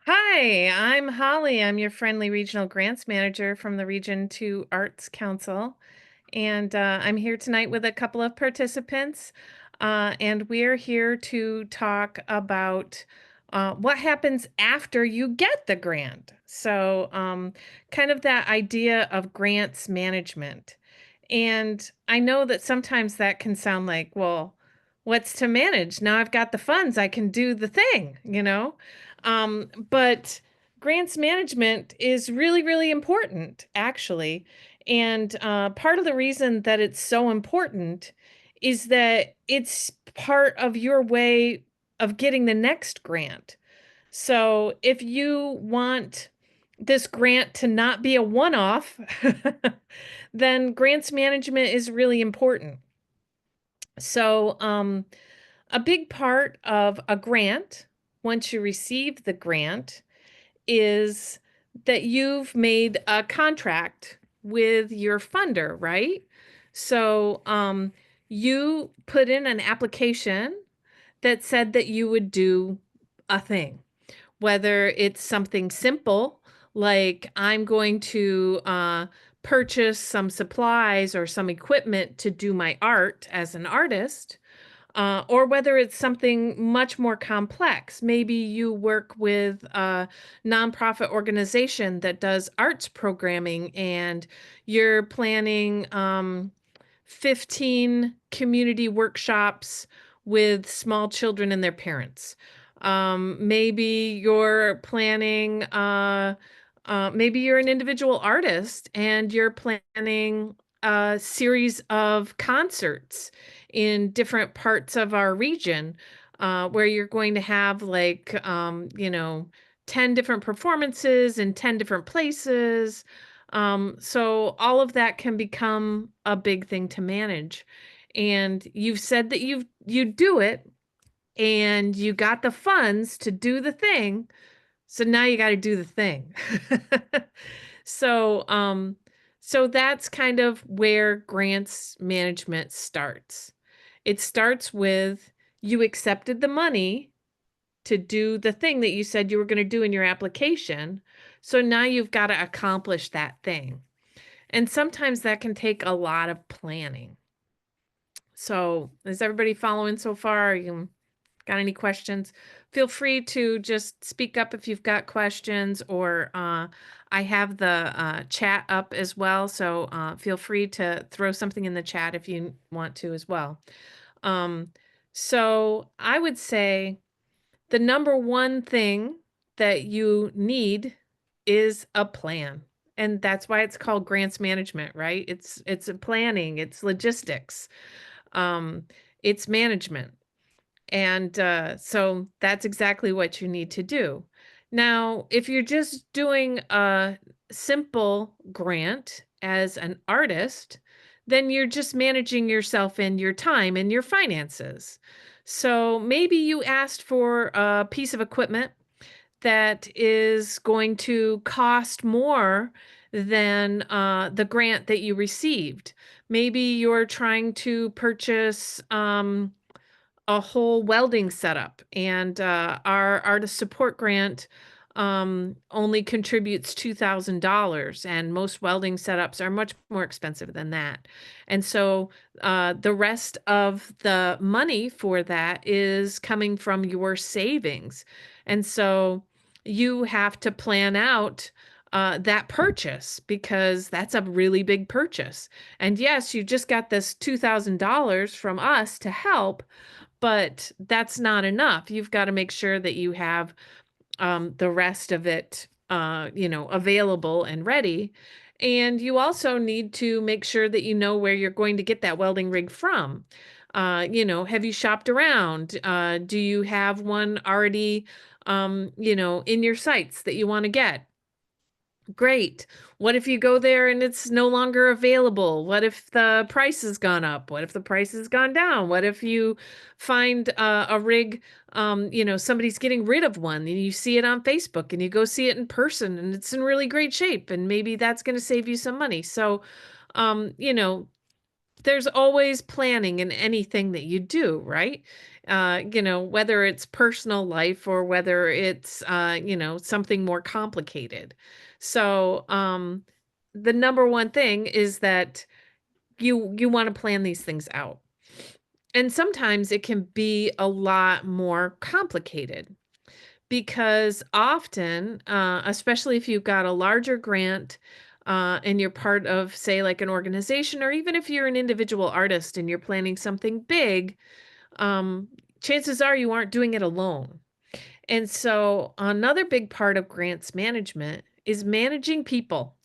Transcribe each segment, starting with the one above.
Hi, I'm Holly. I'm your friendly regional grants manager from the Region 2 Arts Council. And I'm here tonight with a couple of participants. And we're here to talk about what happens after you get the grant. So, kind of that idea of grants management. And I know that sometimes that can sound like, well, what's to manage? Now I've got the funds, I can do the thing. But grants management is really, really important, actually. And part of the reason that it's so important is that it's part of your way of getting the next grant. So if you want this grant to not be a one-off, then grants management is really important. So, a big part of a grant, once you receive the grant, is that you've made a contract with your funder, right? So, you put in an application that said that you would do a thing, whether it's something simple like I'm going to purchase some supplies or some equipment to do my art as an artist, or whether it's something much more complex. Maybe you work with a nonprofit organization that does arts programming and you're planning 15 community workshops with small children and their parents. Maybe you're planning, maybe you're an individual artist and you're planning a series of concerts in different parts of our region, where you're going to have 10 different performances in 10 different places. So all of that can become a big thing to manage. And you've said that you do it and you got the funds to do the thing. So now you got to do the thing. So, so that's kind of where grants management starts. It starts with you accepted the money to do the thing that you said you were going to do in your application. So now you've got to accomplish that thing. And sometimes that can take a lot of planning. So, is everybody following so far? You got any questions? Feel free to just speak up if you've got questions, or I have the chat up as well. So feel free to throw something in the chat if you want to as well. Um, so I would say the number one thing that you need is a plan. And that's why it's called grants management, right? It's a planning, it's logistics, um, it's management. And so that's exactly what you need to do. Now, if you're just doing a simple grant as an artist, then you're just managing yourself and your time and your finances. So maybe you asked for a piece of equipment that is going to cost more than the grant that you received. Maybe you're trying to purchase a whole welding setup, and our artist support grant only contributes $2,000, and most welding setups are much more expensive than that. And so the rest of the money for that is coming from your savings. And so you have to plan out that purchase, because that's a really big purchase. And yes, you just got this $2,000 from us to help, but that's not enough. You've got to make sure that you have the rest of it, available and ready. And you also need to make sure that you know where you're going to get that welding rig from. Have you shopped around? Do you have one already, in your sights that you want to get? Great. What if you go there and it's no longer available? What if the price has gone up? What if the price has gone down? What if you find a rig, somebody's getting rid of one and you see it on Facebook and you go see it in person and it's in really great shape, and maybe that's going to save you some money. So, um, you know, there's always planning in anything that you do, right? Whether it's personal life or whether it's, something more complicated. So, the number one thing is that you want to plan these things out. And sometimes it can be a lot more complicated because often, especially if you've got a larger grant and you're part of, say, like an organization, or even if you're an individual artist and you're planning something big, um, chances are you aren't doing it alone. And so another big part of grants management is managing people.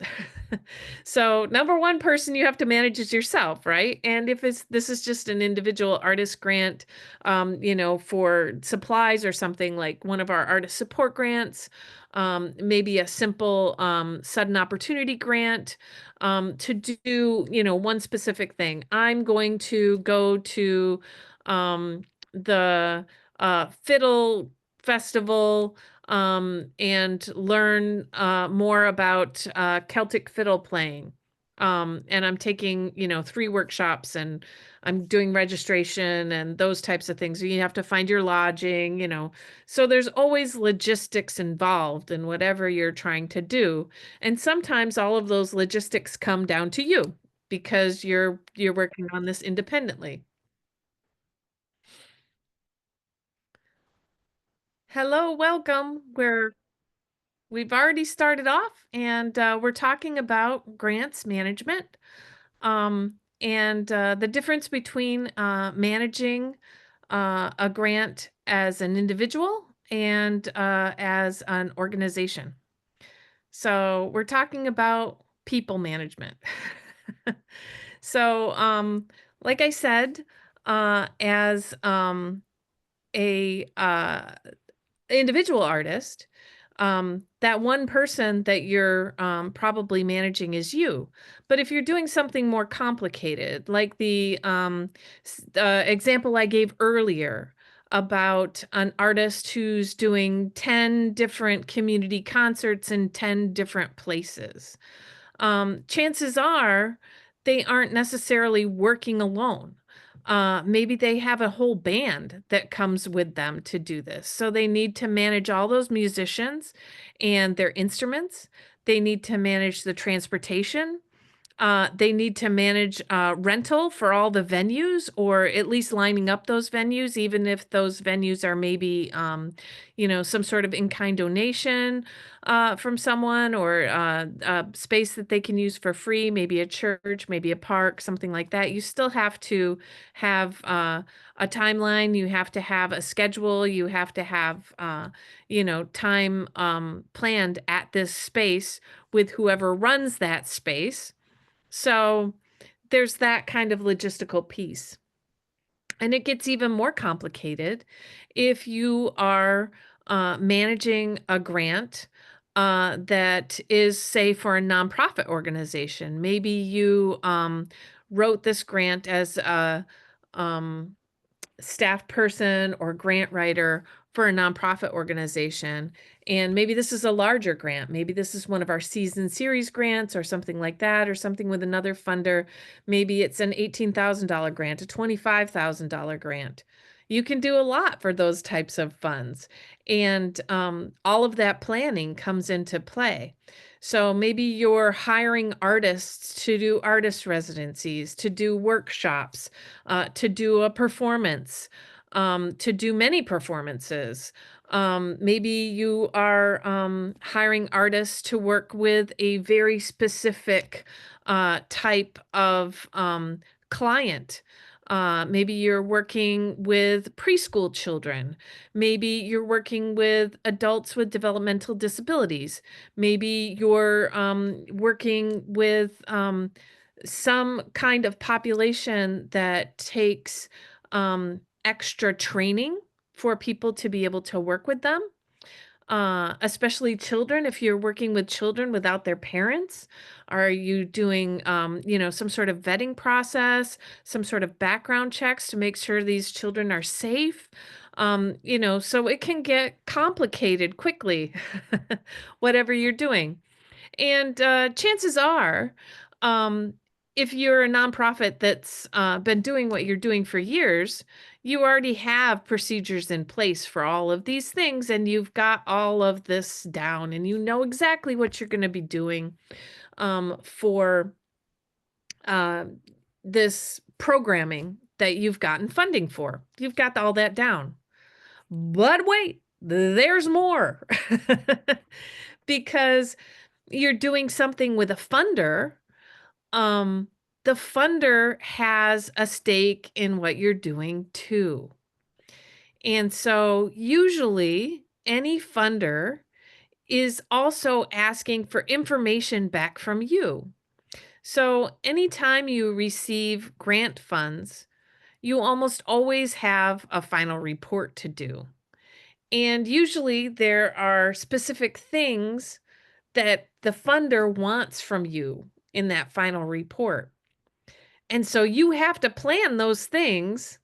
So number one person you have to manage is yourself, right? And if this is just an individual artist grant, for supplies or something like one of our artist support grants, maybe a simple sudden opportunity grant to do, one specific thing. I'm going to go to the fiddle festival and learn more about Celtic fiddle playing. And I'm taking, 3 workshops and I'm doing registration and those types of things. You have to find your lodging. So there's always logistics involved in whatever you're trying to do. And sometimes all of those logistics come down to you because you're working on this independently. Hello, welcome. We've already started off and we're talking about grants management and the difference between managing a grant as an individual and as an organization. So we're talking about people management. So, like I said, as a individual artist, that one person that you're probably managing is you. But if you're doing something more complicated, like the example I gave earlier about an artist who's doing 10 different community concerts in 10 different places, chances are they aren't necessarily working alone. Maybe they have a whole band that comes with them to do this. So they need to manage all those musicians and their instruments. They need to manage the transportation. They need to manage rental for all the venues, or at least lining up those venues, even if those venues are maybe, some sort of in-kind donation from someone, or space that they can use for free, maybe a church, maybe a park, something like that. You still have to have a timeline. You have to have a schedule. You have to have, time planned at this space with whoever runs that space. So there's that kind of logistical piece. And it gets even more complicated if you are managing a grant that is, say, for a nonprofit organization. Maybe you wrote this grant as a um, staff person or grant writer for a nonprofit organization. And maybe this is a larger grant. Maybe this is one of our season series grants or something like that, or something with another funder. Maybe it's an $18,000 grant, a $25,000 grant. You can do a lot for those types of funds. And all of that planning comes into play. So maybe you're hiring artists to do artist residencies, to do workshops, to do a performance, to do many performances. Maybe you are hiring artists to work with a very specific type of client. Maybe you're working with preschool children. Maybe you're working with adults with developmental disabilities. Maybe you're working with some kind of population that takes extra training for people to be able to work with them, especially children. If you're working with children without their parents, are you doing, some sort of vetting process, some sort of background checks to make sure these children are safe? So it can get complicated quickly, whatever you're doing. And chances are, um, if you're a nonprofit that's been doing what you're doing for years, you already have procedures in place for all of these things, and you've got all of this down, and you know exactly what you're going to be doing for uh, this programming that you've gotten funding for. You've got all that down. But wait, there's more. Because you're doing something with a funder, um, the funder has a stake in what you're doing too. And so usually any funder is also asking for information back from you. So anytime you receive grant funds, you almost always have a final report to do. And usually there are specific things that the funder wants from you in that final report. And so you have to plan those things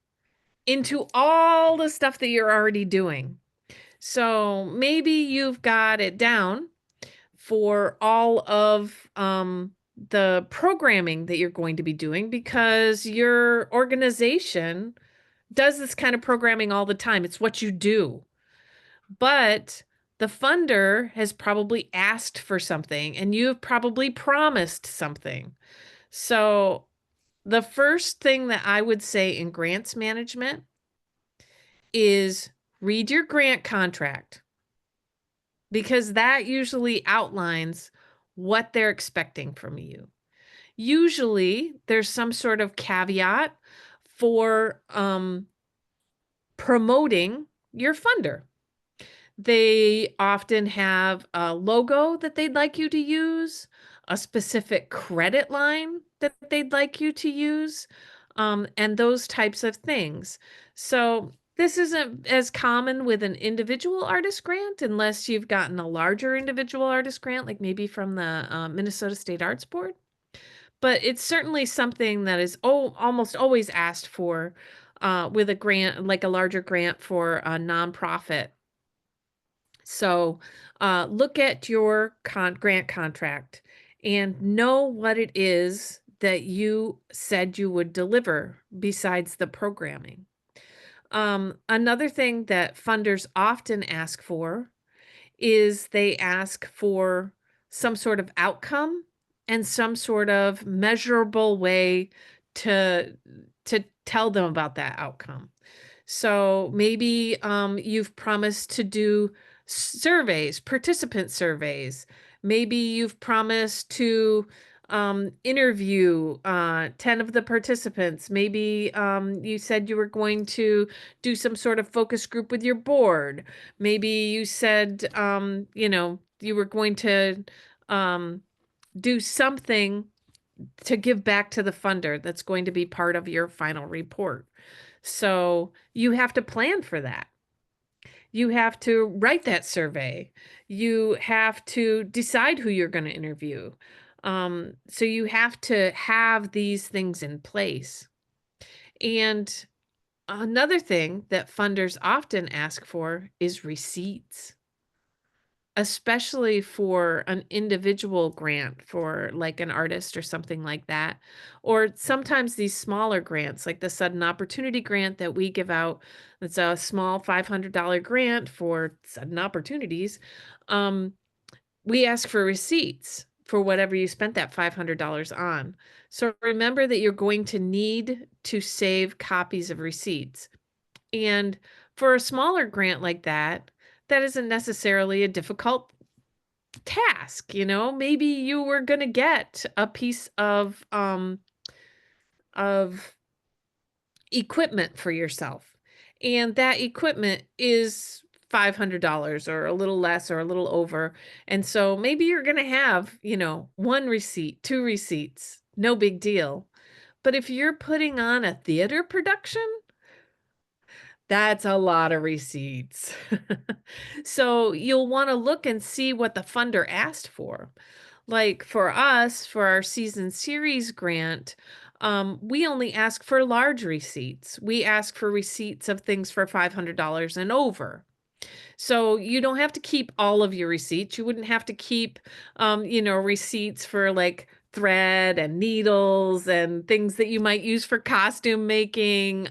into all the stuff that you're already doing. So maybe you've got it down for all of the programming that you're going to be doing because your organization does this kind of programming all the time. It's what you do. But the funder has probably asked for something and you've probably promised something. So the first thing that I would say in grants management is read your grant contract because that usually outlines what they're expecting from you. Usually there's some sort of caveat for promoting your funder. They often have a logo that they'd like you to use, a specific credit line that they'd like you to use, and those types of things. So this isn't as common with an individual artist grant unless you've gotten a larger individual artist grant, like maybe from the Minnesota State Arts Board. But it's certainly something that is almost always asked for with a grant, like a larger grant for a nonprofit. So look at your grant contract and know what it is that you said you would deliver besides the programming. Another thing that funders often ask for is they ask for some sort of outcome and some sort of measurable way to to tell them about that outcome. So maybe you've promised to do surveys, participant surveys. Maybe you've promised to interview 10 of the participants. Maybe you said you were going to do some sort of focus group with your board. Maybe you said, you were going to do something to give back to the funder that's going to be part of your final report. So you have to plan for that. You have to write that survey. You have to decide who you're going to interview. So you have to have these things in place. And another thing that funders often ask for is receipts, especially for an individual grant for like an artist or something like that. Or sometimes these smaller grants, like the Sudden Opportunity Grant that we give out, that's a small $500 grant for sudden opportunities. We ask for receipts for whatever you spent that $500 on. So remember that you're going to need to save copies of receipts. And for a smaller grant like that, that isn't necessarily a difficult task, maybe you were going to get a piece of equipment for yourself, and that equipment is $500 or a little less or a little over. And so maybe you're going to have, one receipt, two receipts, no big deal. But if you're putting on a theater production, that's a lot of receipts. So you'll want to look and see what the funder asked for. Like for us, for our season series grant, we only ask for large receipts. We ask for receipts of things for $500 and over. So you don't have to keep all of your receipts. You wouldn't have to keep, receipts for like thread and needles and things that you might use for costume making.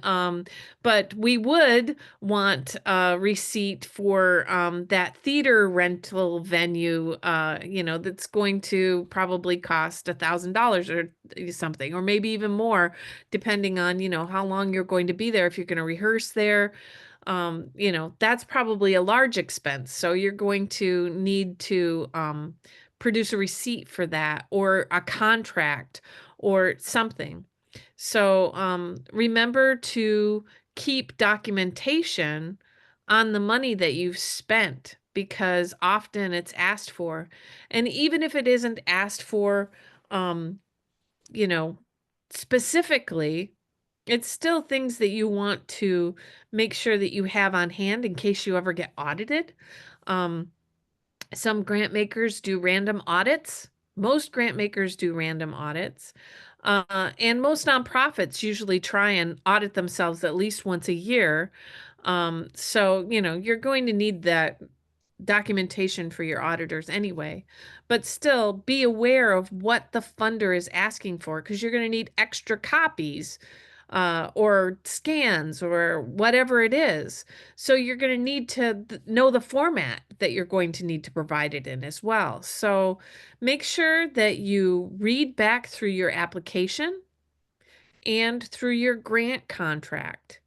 But we would want a receipt for that theater rental venue, that's going to probably cost $1,000 or something, or maybe even more, depending on, how long you're going to be there. If you're going to rehearse there, that's probably a large expense. So you're going to need to produce a receipt for that, or a contract or something. So remember to keep documentation on the money that you've spent, because often it's asked for. And even if it isn't asked for, um, you know, specifically, it's still things that you want to make sure that you have on hand in case you ever get audited. Um, some grant makers do random audits. Most grant makers do random audits. And most nonprofits usually try and audit themselves at least once a year. So, you're going to need that documentation for your auditors anyway. But still, be aware of what the funder is asking for, because you're going to need extra copies, or scans, or whatever it is. So you're going to need to know the format that you're going to need to provide it in as well. So make sure that you read back through your application and through your grant contract,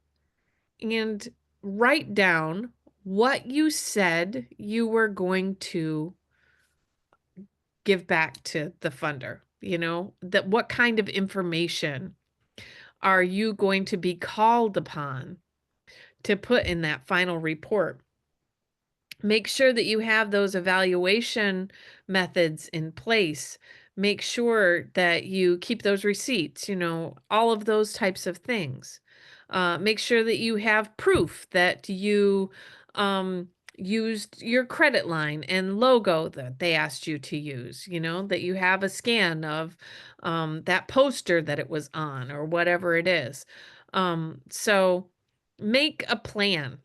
and write down what you said you were going to give back to the funder. That what kind of information are you going to be called upon to put in that final report. Make sure that you have those evaluation methods in place. Make sure that you keep those receipts, all of those types of things. Make sure that you have proof that you used your credit line and logo that they asked you to use, that you have a scan of that poster that it was on, or whatever it is. So make a plan.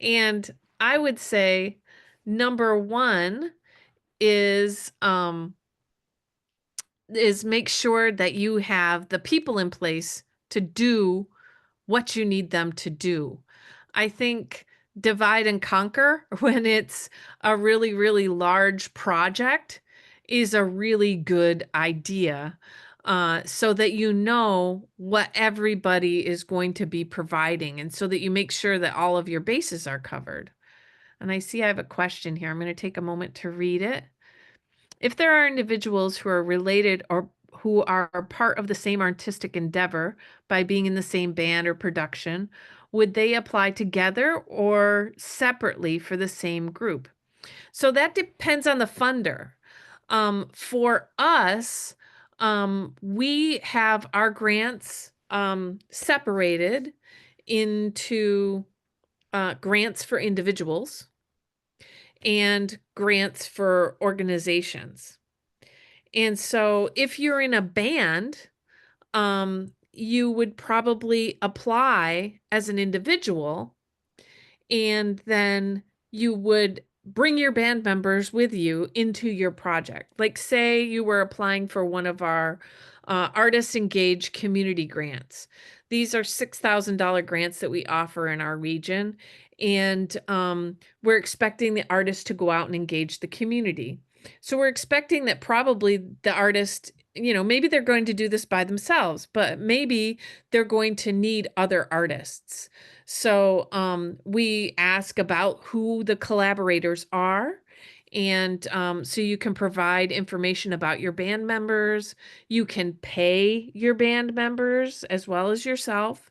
And I would say number one is make sure that you have the people in place to do what you need them to do. I think divide and conquer when it's a really, really large project is a really good idea, so that you know what everybody is going to be providing, and so that you make sure that all of your bases are covered. And I see I have a question here. I'm going to take a moment to read it. If there are individuals who are related or who are part of the same artistic endeavor by being in the same band or production, would they apply together or separately for the same group? So that depends on the funder. For us, we have our grants separated into grants for individuals and grants for organizations. And so if you're in a band, you would probably apply as an individual, and then you would bring your band members with you into your project. Like, say you were applying for one of our Artists Engage community grants. These are $6,000 grants that we offer in our region, and we're expecting the artists to go out and engage the community. So we're expecting that probably the artist, maybe they're going to do this by themselves, but maybe they're going to need other artists. So we ask about who the collaborators are. And so you can provide information about your band members. You can pay your band members as well as yourself.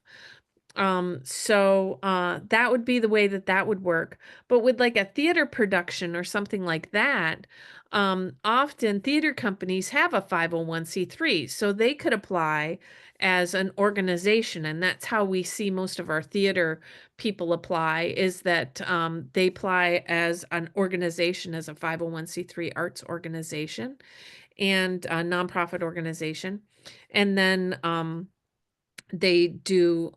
So that would be the way that would work. But with like a theater production or something like that, often theater companies have a 501c3, so they could apply as an organization. And that's how we see most of our theater people apply, is that they apply as an organization, as a 501c3 arts organization and a nonprofit organization. And then they do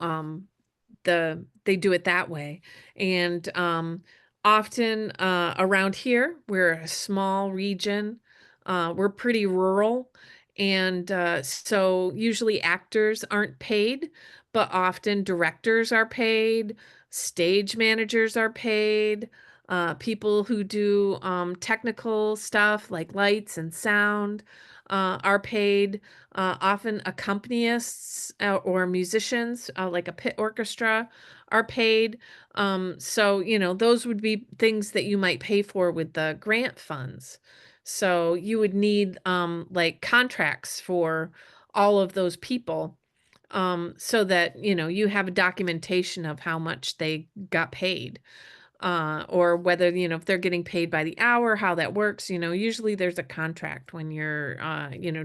they do it that way. And often around here, we're a small region. We're pretty rural, and so usually actors aren't paid, but often directors are paid, stage managers are paid, people who do technical stuff like lights and sound are paid. Often accompanists or musicians, like a pit orchestra, are paid. So, those would be things that you might pay for with the grant funds. So you would need like contracts for all of those people, so that you have a documentation of how much they got paid, or whether if they're getting paid by the hour, how that works. Usually there's a contract when you're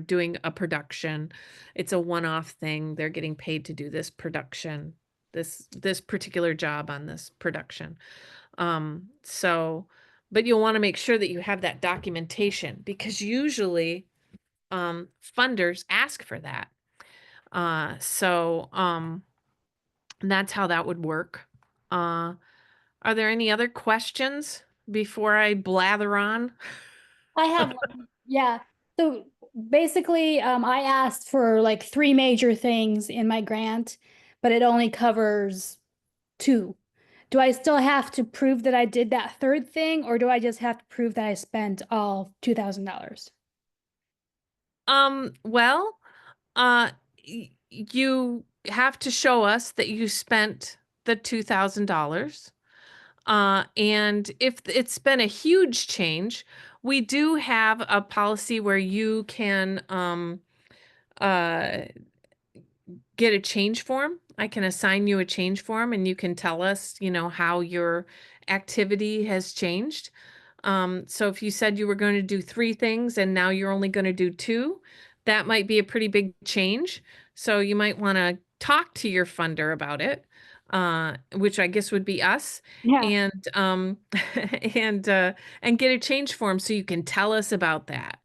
doing a production. It's a one-off thing. They're getting paid to do this production, this particular job on this production. So, but you'll want to make sure that you have that documentation, because usually funders ask for that. So that's how that would work. Are there any other questions before I blather on? I have one. Yeah. So basically, I asked for like three major things in my grant, but it only covers two. Do I still have to prove that I did that third thing, or do I just have to prove that I spent all $2,000? Well, uh, you have to show us that you spent the $2,000. And if it's been a huge change, we do have a policy where you can uh, get a change form. I can assign you a change form, and you can tell us, how your activity has changed. So if you said you were going to do three things and now you're only going to do two, that might be a pretty big change. So you might want to talk to your funder about it, which I guess would be us, Yeah. and and and get a change form so you can tell us about that.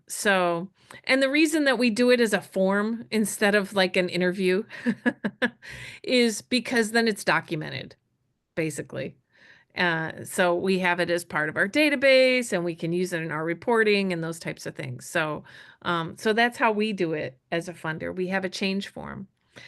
So, and the reason that we do it as a form instead of like an interview is because then it's documented, basically. So we have it as part of our database, and we can use it in our reporting and those types of things. So that's how we do it as a funder. We have a change form.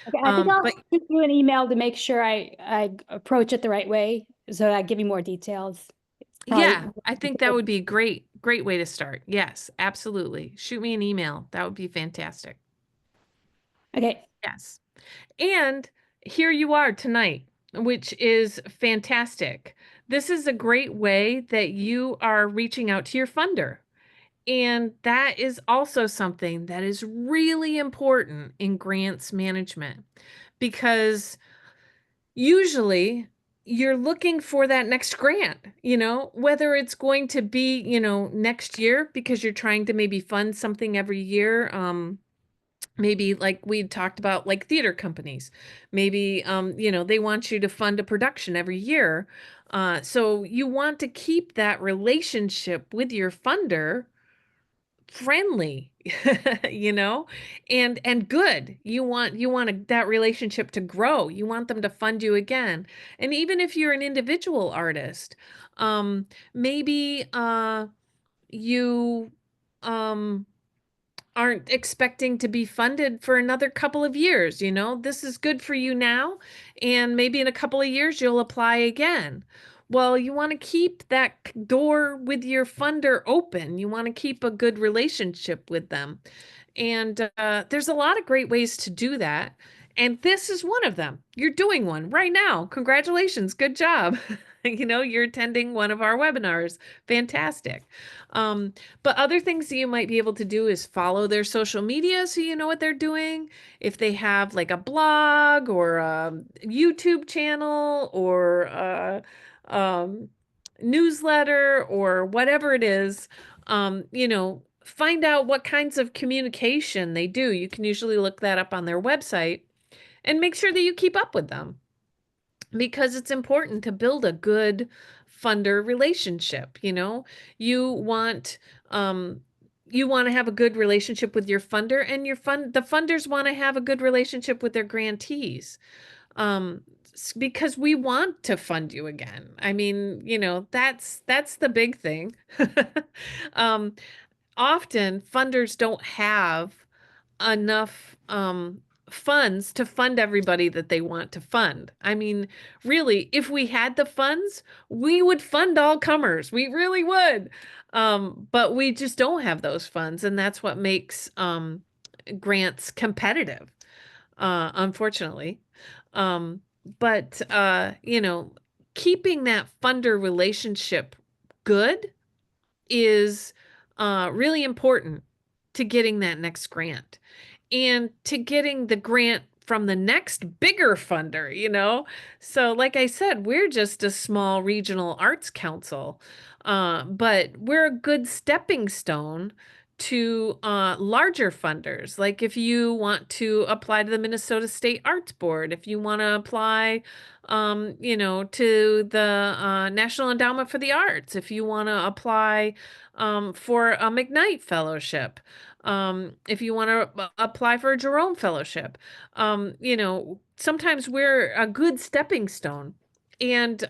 Okay, I think I'll But shoot you an email to make sure I approach it the right way, so I give you more details. It's probably yeah, I think that would be a great way to start. Yes, absolutely. Shoot me an email. That would be fantastic. okay. Yes. And here you are tonight, which is fantastic. This is a great way that you are reaching out to your funder. And that is also something that is really important in grants management, because usually you're looking for that next grant, whether it's going to be, next year because you're trying to maybe fund something every year. Maybe like we talked about, like theater companies, maybe they want you to fund a production every year. So you want to keep that relationship with your funder friendly, you know, and good. You want that relationship to grow. You want them to fund you again. And even if you're an individual artist, maybe you um aren't expecting to be funded for another couple of years. This is good for you now, and maybe in a couple of years you'll apply again. Well, you want to keep that door with your funder open. You want to keep a good relationship with them. And there's a lot of great ways to do that. And this is one of them. You're doing one right now. Congratulations. Good job. You're attending one of our webinars. Fantastic. Um, but other things that you might be able to do is follow their social media so you know what they're doing. If they have like a blog or a YouTube channel or a newsletter or whatever it is, find out what kinds of communication they do. You can usually look that up on their website and make sure that you keep up with them, because it's important to build a good funder relationship. You want um you want to have a good relationship with your funder, and the funders want to have a good relationship with their grantees, um because we want to fund you again. I mean, that's the big thing. um often funders don't have enough funds to fund everybody that they want to fund. I mean, really, if we had the funds, we would fund all comers. We really would. But we just don't have those funds, and that's what makes grants competitive, unfortunately. Um, but keeping that funder relationship good is really important to getting that next grant and to getting the grant from the next bigger funder. So, like I said, we're just a small regional arts council, but we're a good stepping stone to larger funders. Like if you want to apply to the Minnesota State Arts Board, if you want to apply, to the National Endowment for the Arts, if you want to apply for a McKnight Fellowship, if you want to apply for a Jerome Fellowship, sometimes we're a good stepping stone. And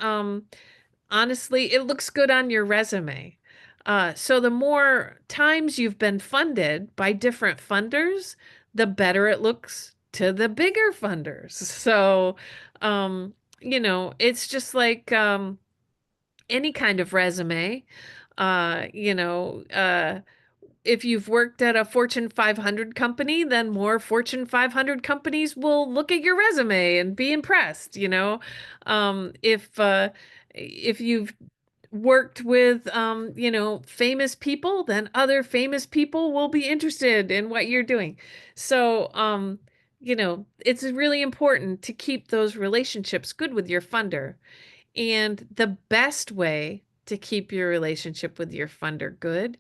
honestly, it looks good on your resume. So the more times you've been funded by different funders, the better it looks to the bigger funders. So, it's just like any kind of resume. Uh, you know, uh, if you've worked at a Fortune 500 company, then more Fortune 500 companies will look at your resume and be impressed. If you've worked with famous people, then other famous people will be interested in what you're doing. So, it's really important to keep those relationships good with your funder. And the best way to keep your relationship with your funder good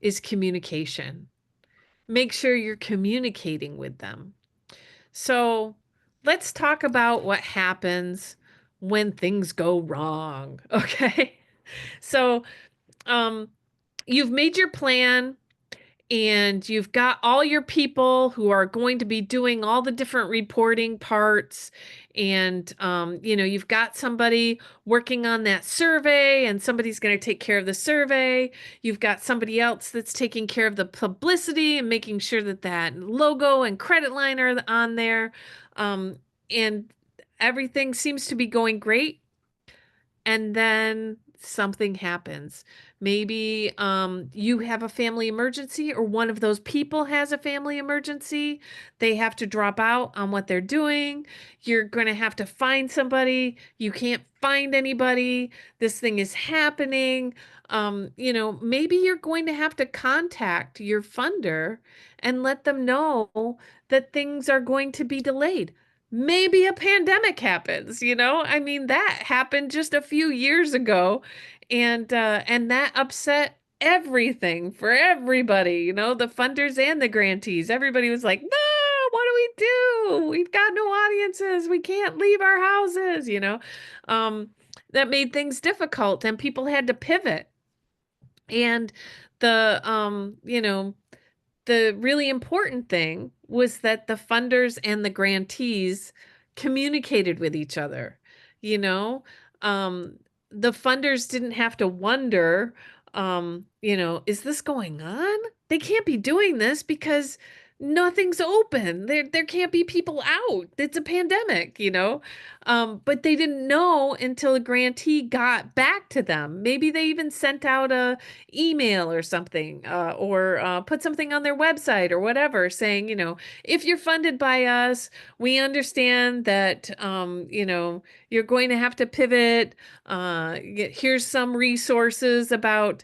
is communication. Make sure you're communicating with them. So let's talk about what happens when things go wrong. Okay. So um, you've made your plan and you've got all your people who are going to be doing all the different reporting parts, and you've got somebody working on that survey, and somebody's going to take care of the survey. You've got somebody else that's taking care of the publicity and making sure that that logo and credit line are on there, and everything seems to be going great, and then something happens. Maybe you have a family emergency, or one of those people has a family emergency. They have to drop out on what they're doing. You're going to have to find somebody. You can't find anybody. This thing is happening. Maybe you're going to have to contact your funder and let them know that things are going to be delayed. Maybe a pandemic happens. I mean, that happened just a few years ago, and that upset everything for everybody, the funders and the grantees. Everybody was like, "No, what do we do? We've got no audiences. We can't leave our houses." Um, that made things difficult, and people had to pivot. And the the really important thing was that the funders and the grantees communicated with each other. You know, um, the funders didn't have to wonder, is this going on? They can't be doing this because nothing's open. There can't be people out. It's a pandemic. But they didn't know until the grantee got back to them. Maybe they even sent out a email or something, or put something on their website or whatever, saying, if you're funded by us, we understand that, you're going to have to pivot. Here's some resources about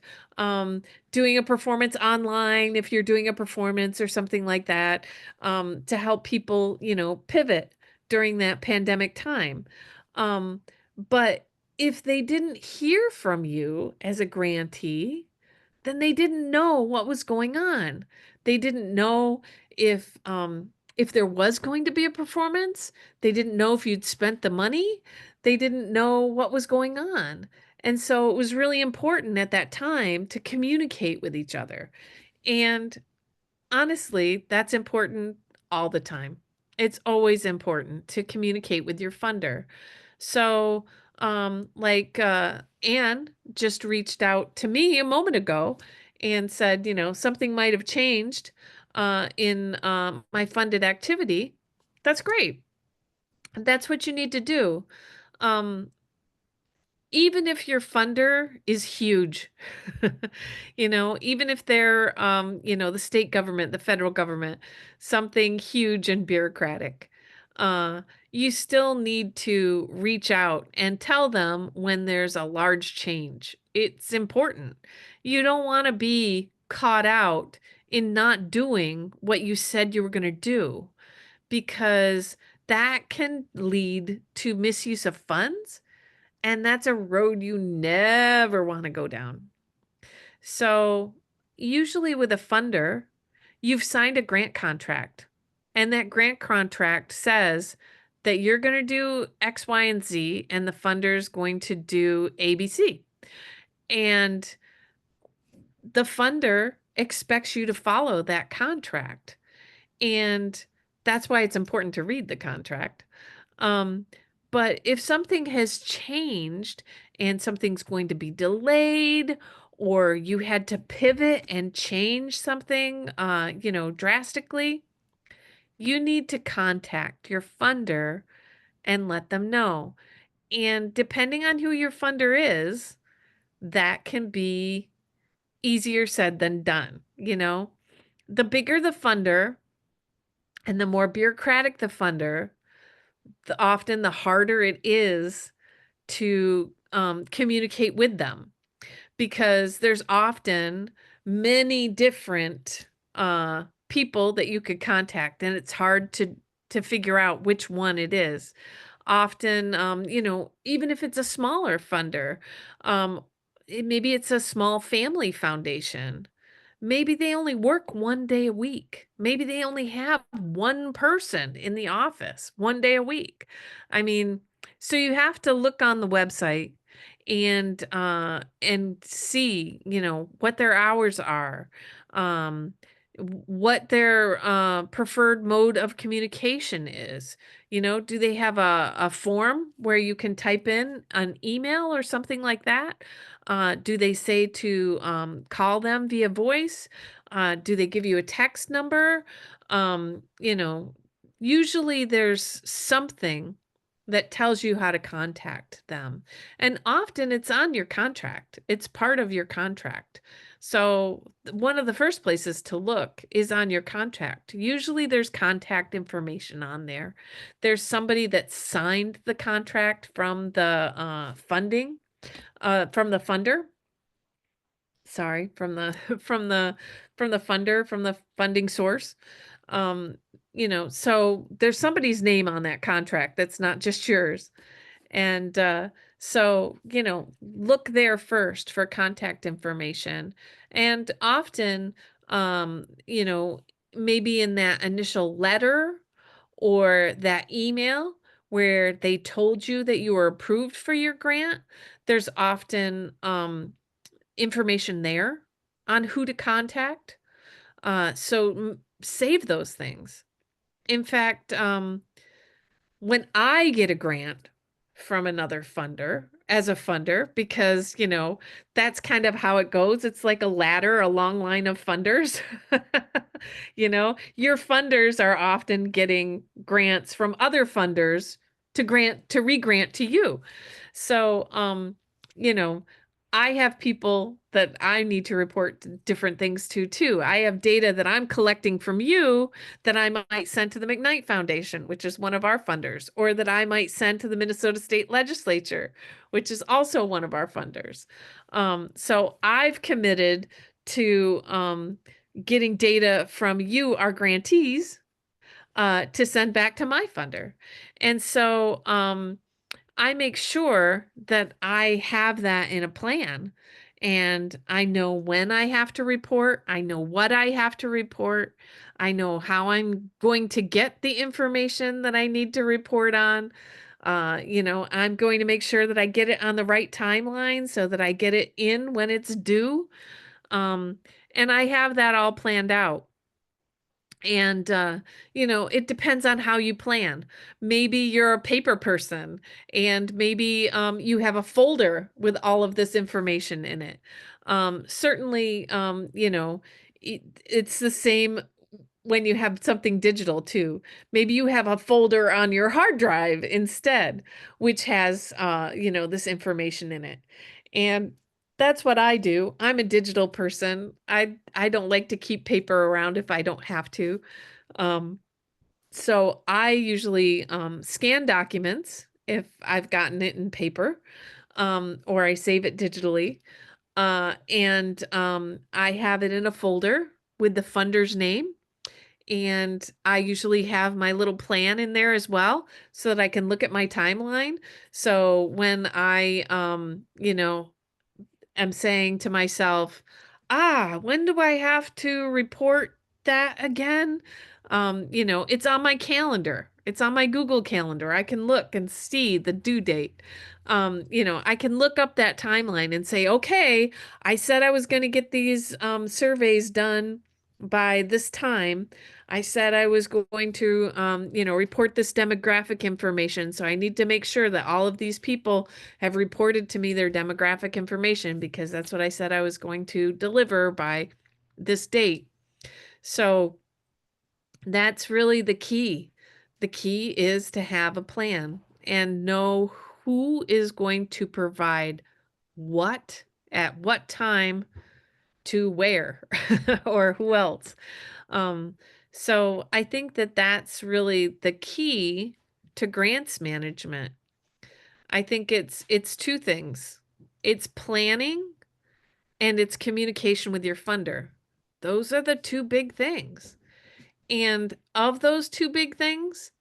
doing a performance online, if you're doing a performance or something like that, to help people, pivot during that pandemic time. But if they didn't hear from you as a grantee, then they didn't know what was going on. They didn't know if there was going to be a performance. They didn't know if you'd spent the money. They didn't know what was going on. And so it was really important at that time to communicate with each other. And honestly, that's important all the time. It's always important to communicate with your funder. So, Anne just reached out to me a moment ago, and said, something might have changed in my funded activity, that's great. That's what you need to do. Um, Even if your funder is huge, even if they're, the state government, the federal government, something huge and bureaucratic, uh, you still need to reach out and tell them when there's a large change. It's important. You don't want to be caught out in not doing what you said you were going to do, because that can lead to misuse of funds, and that's a road you never want to go down. So, usually with a funder, you've signed a grant contract, and that grant contract says that you're going to do X, Y, and Z, and the funder's going to do ABC. And the funder expects you to follow that contract. And that's why it's important to read the contract. Um, but if something has changed and something's going to be delayed, or you had to pivot and change something, drastically, you need to contact your funder and let them know. And depending on who your funder is, that can be easier said than done. The bigger the funder and the more bureaucratic the funder, often the harder it is to communicate with them, because there's often many different people that you could contact, and it's hard to figure out which one it is. Often, even if it's a smaller funder, maybe it's a small family foundation. Maybe they only work 1 day a week. Maybe they only have one person in the office 1 day a week. I mean, so you have to look on the website and see, what their hours are, um, what their preferred mode of communication is. Do they have a form where you can type in an email or something like that? Do they say to call them via voice? Do they give you a text number? Um, you know, Usually there's something that tells you how to contact them. And often it's on your contract. It's part of your contract. So one of the first places to look is on your contract. Usually there's contact information on there. There's somebody that signed the contract from the from the funder. Sorry, from the from the funder, from the funding source. Um, so there's somebody's name on that contract that's not just yours. And so, look there first for contact information. And often, maybe in that initial letter or that email where they told you that you were approved for your grant, there's often information there on who to contact. So save those things. In fact, when I get a grant from another funder as a funder, because, that's kind of how it goes. It's like a ladder, a long line of funders. Your funders are often getting grants from other funders to re-grant to you. So, you know, I have people that I need to report different things to too. I have data that I'm collecting from you that I might send to the McKnight Foundation, which is one of our funders, or that I might send to the Minnesota State Legislature, which is also one of our funders. So I've committed to getting data from you, our grantees, to send back to my funder. And so I make sure that I have that in a plan, and I know when I have to report. I know what I have to report. I know how I'm going to get the information that I need to report on. I'm going to make sure that I get it on the right timeline so that I get it in when it's due. Um, and I have that all planned out. And, it depends on how you plan. Maybe you're a paper person and maybe you have a folder with all of this information in it. Certainly, it's the same when you have something digital too. Maybe you have a folder on your hard drive instead, which has, this information in it. And that's what I do. I'm a digital person. I don't like to keep paper around if I don't have to. Um, so I usually scan documents if I've gotten it in paper, or I save it digitally. And I have it in a folder with the funder's name. And I usually have my little plan in there as well so that I can look at my timeline. So when I, am saying to myself, when do I have to report that again? It's on my calendar. It's on my Google Calendar. I can look and see the due date. I can look up that timeline and say, okay, I said I was going to get these surveys done by this time. I said I was going to, report this demographic information. So I need to make sure that all of these people have reported to me their demographic information because that's what I said I was going to deliver by this date. So that's really the key. The key is to have a plan and know who is going to provide what at what time to where or who else. Um, so I think that that's really the key to grants management. I think it's two things. It's planning and it's communication with your funder. Those are the two big things. And of those two big things,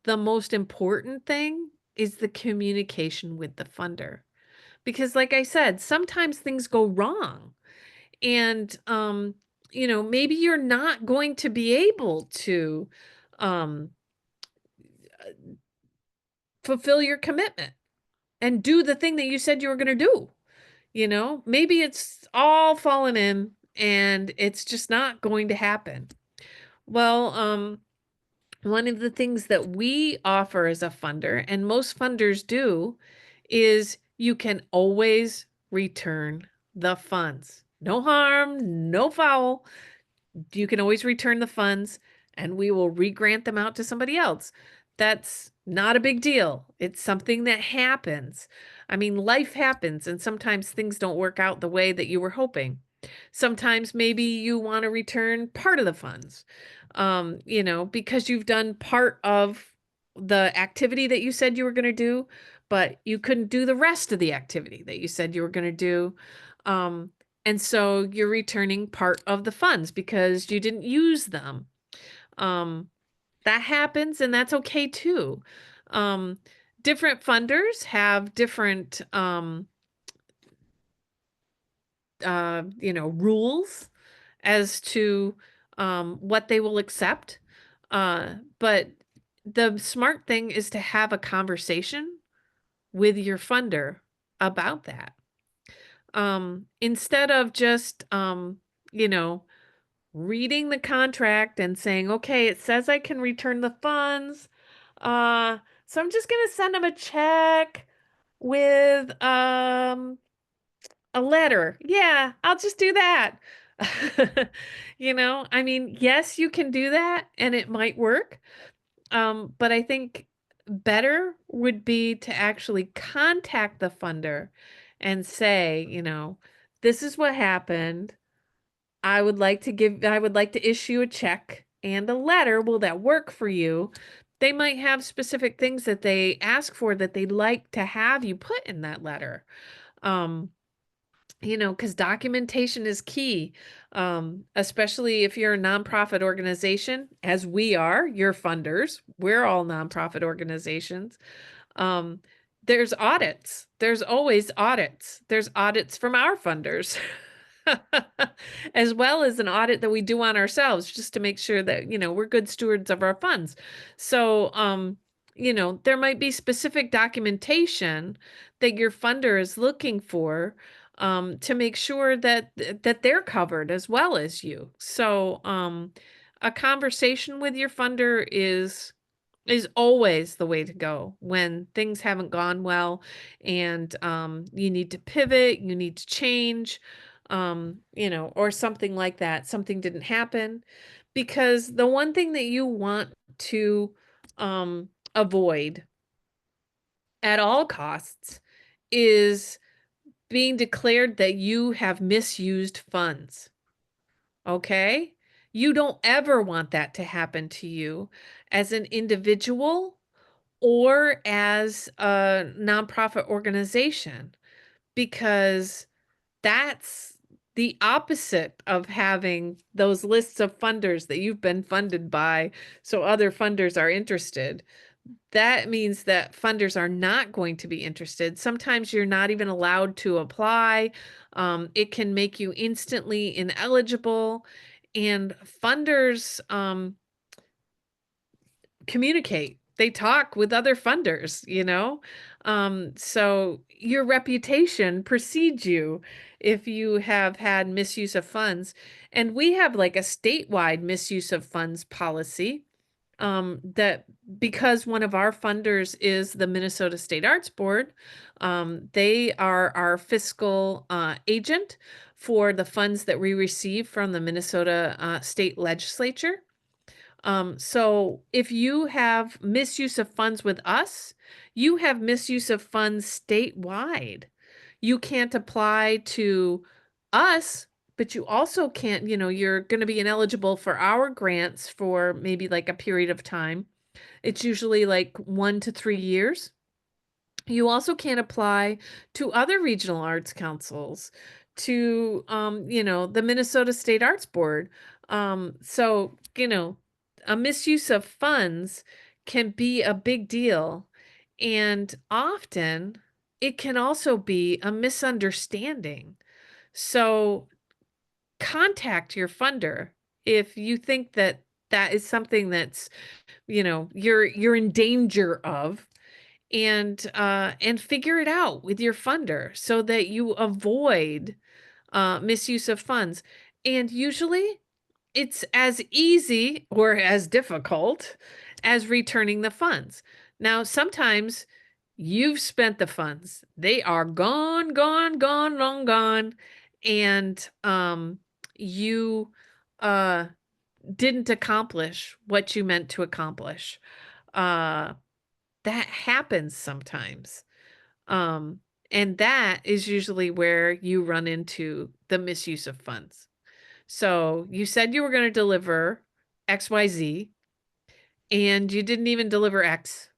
the most important thing is the communication with the funder. Because like I said, sometimes things go wrong. And maybe you're not going to be able to um fulfill your commitment and do the thing that you said you were going to do. Maybe it's all fallen in and it's just not going to happen. Well, one of the things that we offer as a funder, and most funders do, is you can always return the funds. No harm, no foul. You can always return the funds and we will re-grant them out to somebody else. That's not a big deal. It's something that happens. I mean, life happens and sometimes things don't work out the way that you were hoping. Sometimes maybe you want to return part of the funds, because you've done part of the activity that you said you were going to do, but you couldn't do the rest of the activity that you said you were going to do. Um, and so you're returning part of the funds because you didn't use them. Um, that happens and that's okay too. Um, Different funders have different, rules as to what they will accept. But the smart thing is to have a conversation with your funder about that. Instead of just, reading the contract and saying, okay, it says I can return the funds. So I'm just going to send them a check with a letter. Yeah, I'll just do that. I mean, yes, you can do that and it might work. But I think better would be to actually contact the funder and say, this is what happened. I would like to issue a check and a letter. Will that work for you? They might have specific things that they ask for that they'd like to have you put in that letter. Um, because documentation is key, especially if you're a nonprofit organization, as we are, your funders. We're all nonprofit organizations. Um, there's audits. There's always audits. There's audits from our funders. As well as an audit that we do on ourselves just to make sure that, we're good stewards of our funds. So, there might be specific documentation that your funder is looking for to make sure that they're covered as well as you. So, a conversation with your funder is always the way to go when things haven't gone well and you need to pivot, you need to change, or something like that. Something didn't happen. Because the one thing that you want to avoid at all costs is being declared that you have misused funds. Okay? You don't ever want that to happen to you as an individual or as a nonprofit organization, because that's the opposite of having those lists of funders that you've been funded by, so other funders are interested. That means that funders are not going to be interested. Sometimes you're not even allowed to apply. It can make you instantly ineligible. And funders communicate. They talk with other funders. So your reputation precedes you if you have had misuse of funds. And we have like a statewide misuse of funds policy, that because one of our funders is the Minnesota State Arts Board, they are our fiscal agent for the funds that we receive from the Minnesota state legislature. So if you have misuse of funds with us, you have misuse of funds statewide. You can't apply to us, but you also can't, you're going to be ineligible for our grants for maybe like a period of time. It's usually like 1 to 3 years. You also can't apply to other regional arts councils, to the Minnesota State Arts Board. So a misuse of funds can be a big deal, and often it can also be a misunderstanding. So contact your funder if you think that that is something that's, you're in danger of, and figure it out with your funder so that you avoid misuse of funds. And usually it's as easy or as difficult as returning the funds. Now, sometimes you've spent the funds. They are gone, gone, gone, long gone, and you uh didn't accomplish what you meant to accomplish. Uh that happens sometimes. Um, and that is usually where you run into the misuse of funds. So you said you were going to deliver XYZ, and you didn't even deliver X,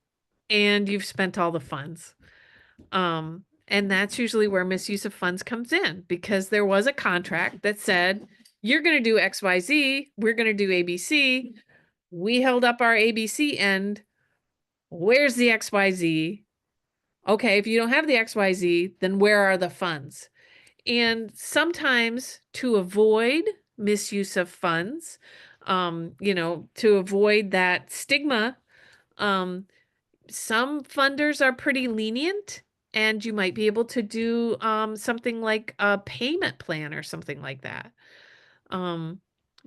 and you've spent all the funds. And that's usually where misuse of funds comes in, because there was a contract that said, you're going to do XYZ, we're going to do ABC. We held up our ABC end. Where's the XYZ? Okay, if you don't have the XYZ, then where are the funds? And sometimes to avoid misuse of funds, to avoid that stigma, um, some funders are pretty lenient, and you might be able to do something like a payment plan or something like that. Um,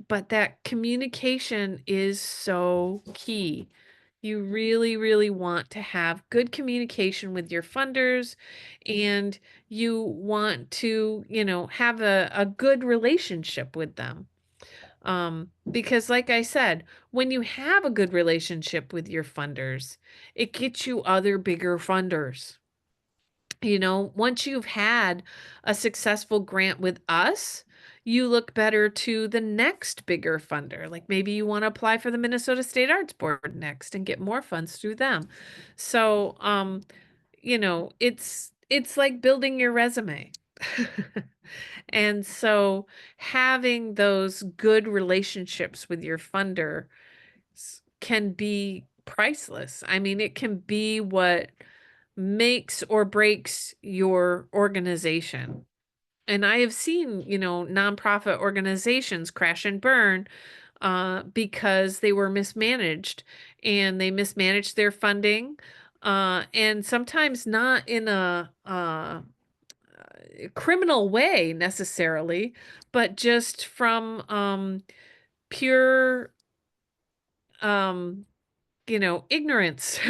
but that communication is so key. You really, really want to have good communication with your funders, and you want to, have a good relationship with them. Because like I said, when you have a good relationship with your funders, it gets you other bigger funders. Once you've had a successful grant with us, you look better to the next bigger funder. Like maybe you want to apply for the Minnesota State Arts Board next and get more funds through them. So, it's like building your resume. And so having those good relationships with your funder can be priceless. I mean, it can be what makes or breaks your organization. And I have seen, nonprofit organizations crash and burn because they were mismanaged, and they mismanaged their funding, and sometimes not in a criminal way necessarily, but just from pure ignorance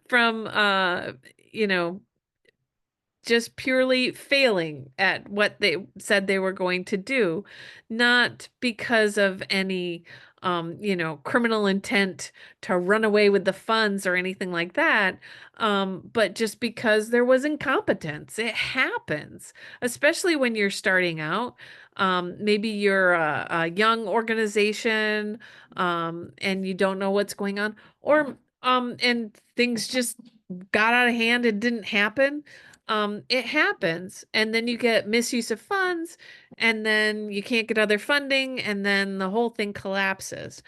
from, you know, just purely failing at what they said they were going to do, not because of any, criminal intent to run away with the funds or anything like that, but just because there was incompetence. It happens, especially when you're starting out. Maybe you're a young organization, and you don't know what's going on, or and things just got out of hand and didn't happen. It happens, and then you get misuse of funds, and then you can't get other funding, and then the whole thing collapses.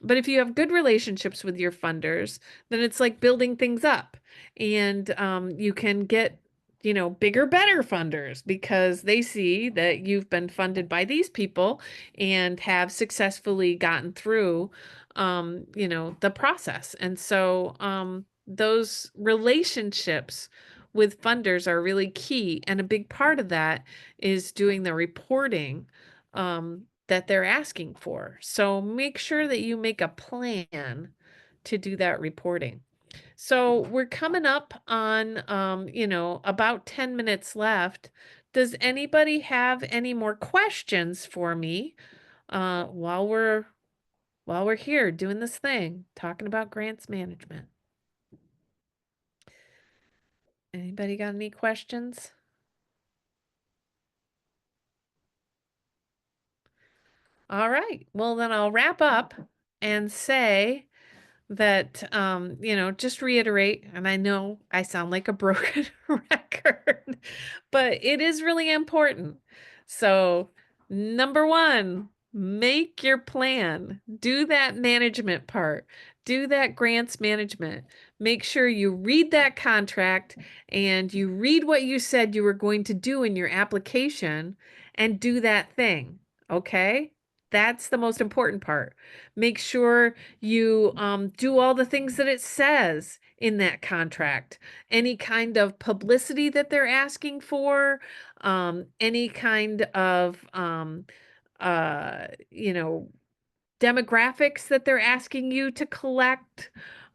But if you have good relationships with your funders, then it's like building things up, and you can get, bigger, better funders because they see that you've been funded by these people and have successfully gotten through, the process. And so those relationships with funders are really key, and a big part of that is doing the reporting. That they're asking for. So make sure that you make a plan to do that reporting. So we're coming up on, about 10 minutes left. Does anybody have any more questions for me while we're here doing this thing, talking about grants management? Anybody got any questions? All right. Well, then I'll wrap up and say that, just reiterate, and I know I sound like a broken record, but it is really important. So, number one, make your plan, do that management part, do that grants management. Make sure you read that contract and you read what you said you were going to do in your application and do that thing. Okay? That's the most important part. Make sure you do all the things that it says in that contract. Any kind of publicity that they're asking for, any kind of, uh, you know, demographics that they're asking you to collect,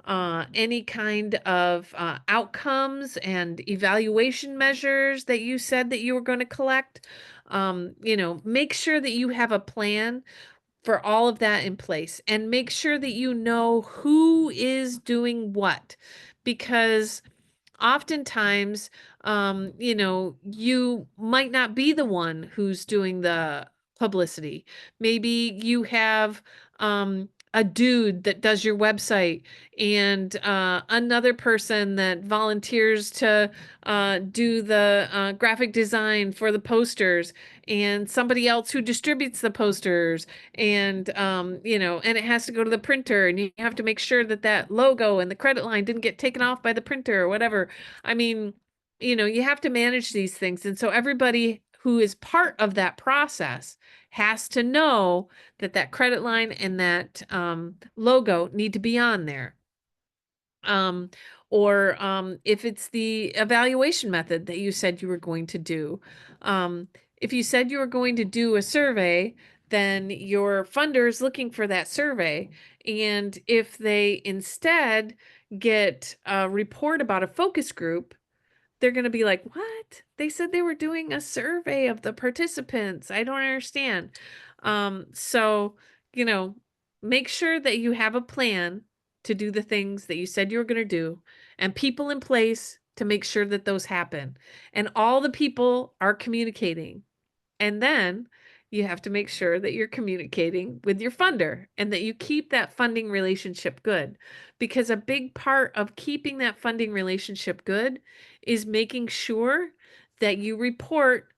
any kind of outcomes and evaluation measures that you said that you were going to collect. Make sure that you have a plan for all of that in place, and make sure that you know who is doing what, because oftentimes, you might not be the one who's doing the publicity. Maybe you have a dude that does your website, and another person that volunteers to do the graphic design for the posters, and somebody else who distributes the posters, and and it has to go to the printer, and you have to make sure that that logo and the credit line didn't get taken off by the printer or whatever. I mean, you have to manage these things. And so everybody who is part of that process has to know that that credit line and that logo need to be on there. Um, or if it's the evaluation method that you said you were going to do. If you said you were going to do a survey, then your funder is looking for that survey. And if they instead get a report about a focus group, they're going to be like, what? They said they were doing a survey of the participants. I don't understand. So, you know, make sure that you have a plan to do the things that you said you were going to do, and people in place to make sure that those happen. And all the people are communicating. And then you have to make sure that you're communicating with your funder and that you keep that funding relationship good. Because a big part of keeping that funding relationship good is making sure that you report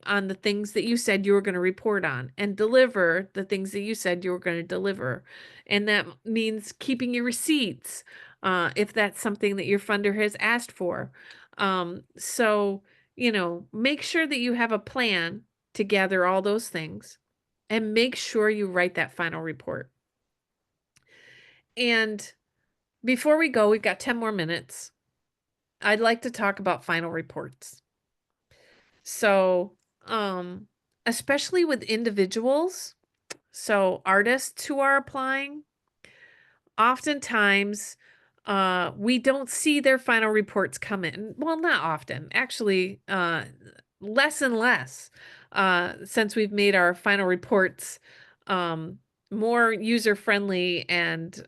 on the things that you said you were going to report on, and deliver the things that you said you were going to deliver. And that means keeping your receipts, if that's something that your funder has asked for. So, make sure that you have a plan to gather all those things, and make sure you write that final report. And before we go, we've got 10 more minutes. I'd like to talk about final reports. So, especially with individuals, so artists who are applying, oftentimes we don't see their final reports come in. Well, not often, actually, less and less since we've made our final reports um, more user friendly and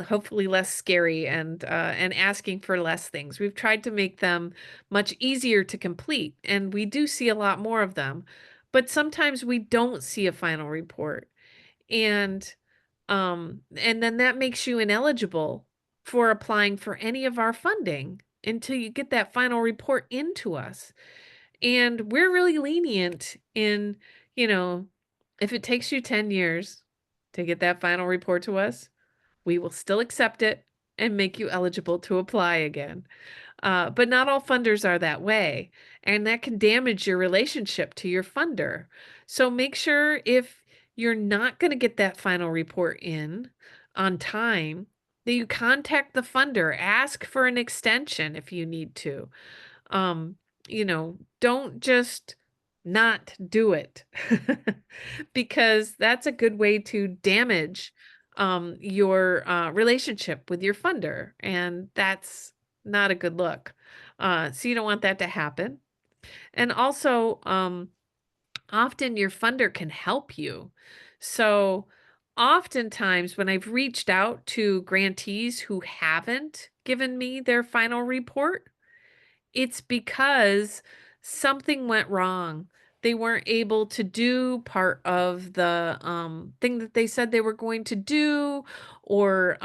hopefully less scary and asking for less things. We've tried to make them much easier to complete, and we do see a lot more of them. But sometimes we don't see a final report. And then that makes you ineligible for applying for any of our funding until you get that final report into us. And we're really lenient in, you know, if it takes you 10 years to get that final report to us, we will still accept it and make you eligible to apply again. But not all funders are that way, and that can damage your relationship to your funder. So make sure if you're not going to get that final report in on time, that you contact the funder, ask for an extension if you need to. Um, don't just not do it because that's a good way to damage your relationship with your funder, and that's not a good look. So you don't want that to happen. And also, often your funder can help you. So oftentimes when I've reached out to grantees who haven't given me their final report, it's because something went wrong. They weren't able to do part of the thing that they said they were going to do, or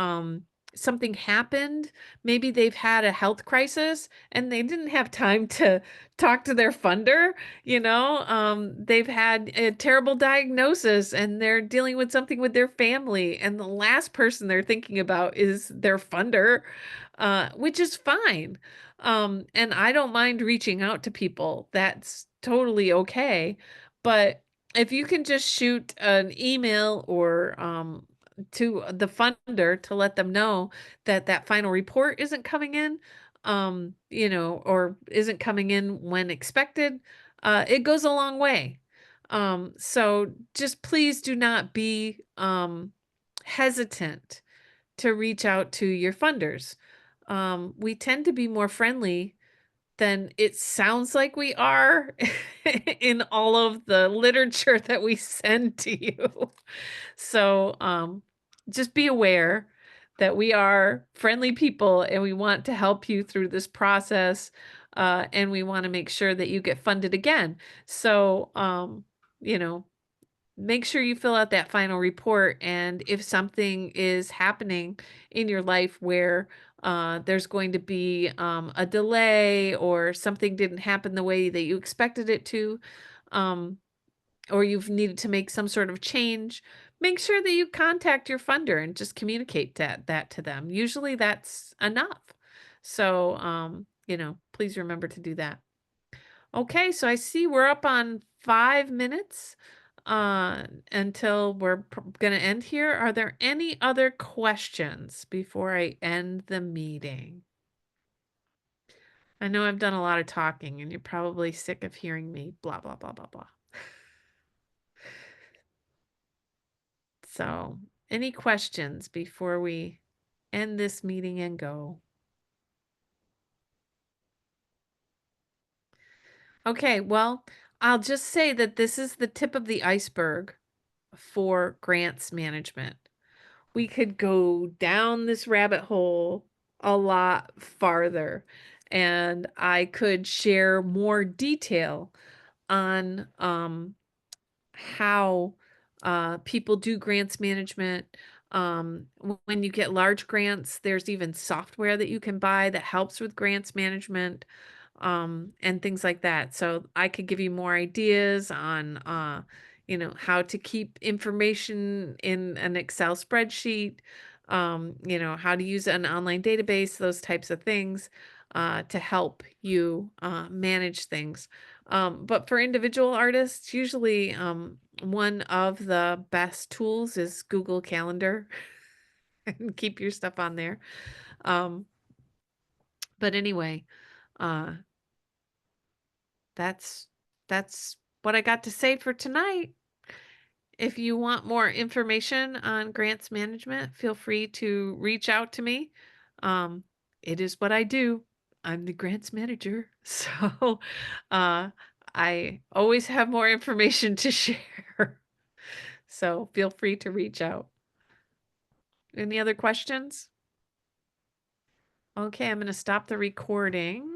something happened. Maybe they've had a health crisis and they didn't have time to talk to their funder. They've had a terrible diagnosis and they're dealing with something with their family, and the last person they're thinking about is their funder, which is fine. And I don't mind reaching out to people. That's totally okay. But if you can just shoot an email or to the funder to let them know that that final report isn't coming in, or isn't coming in when expected, it goes a long way. So just please do not be hesitant to reach out to your funders. We tend to be more friendly than it sounds like we are in all of the literature that we send to you. So just be aware that we are friendly people and we want to help you through this process. And we want to make sure that you get funded again. So, you know, make sure you fill out that final report. And if something is happening in your life where there's going to be a delay, or something didn't happen the way that you expected it to, um, or you've needed to make some sort of change, make sure that you contact your funder and just communicate that to them. Usually that's enough. So, please remember to do that. Okay, so I see we're up on 5 minutes until we're going to end here. Are there any other questions before I end the meeting? I know I've done a lot of talking and you're probably sick of hearing me blah, blah, blah, blah, blah. So, any questions before we end this meeting and go? Okay, well, I'll just say that this is the tip of the iceberg for grants management. We could go down this rabbit hole a lot farther, and I could share more detail on how people do grants management. When you get large grants, there's even software that you can buy that helps with grants management, and things like that. So I could give you more ideas on, how to keep information in an Excel spreadsheet, how to use an online database, those types of things, to help you manage things. But for individual artists, usually one of the best tools is Google Calendar and keep your stuff on there. Um, but anyway, uh, that's that's what I got to say for tonight. If you want more information on grants management, feel free to reach out to me. Um, it is what I do. I'm the grants manager. So uh, I always have more information to share. So feel free to reach out. Any other questions? Okay, I'm going to stop the recording.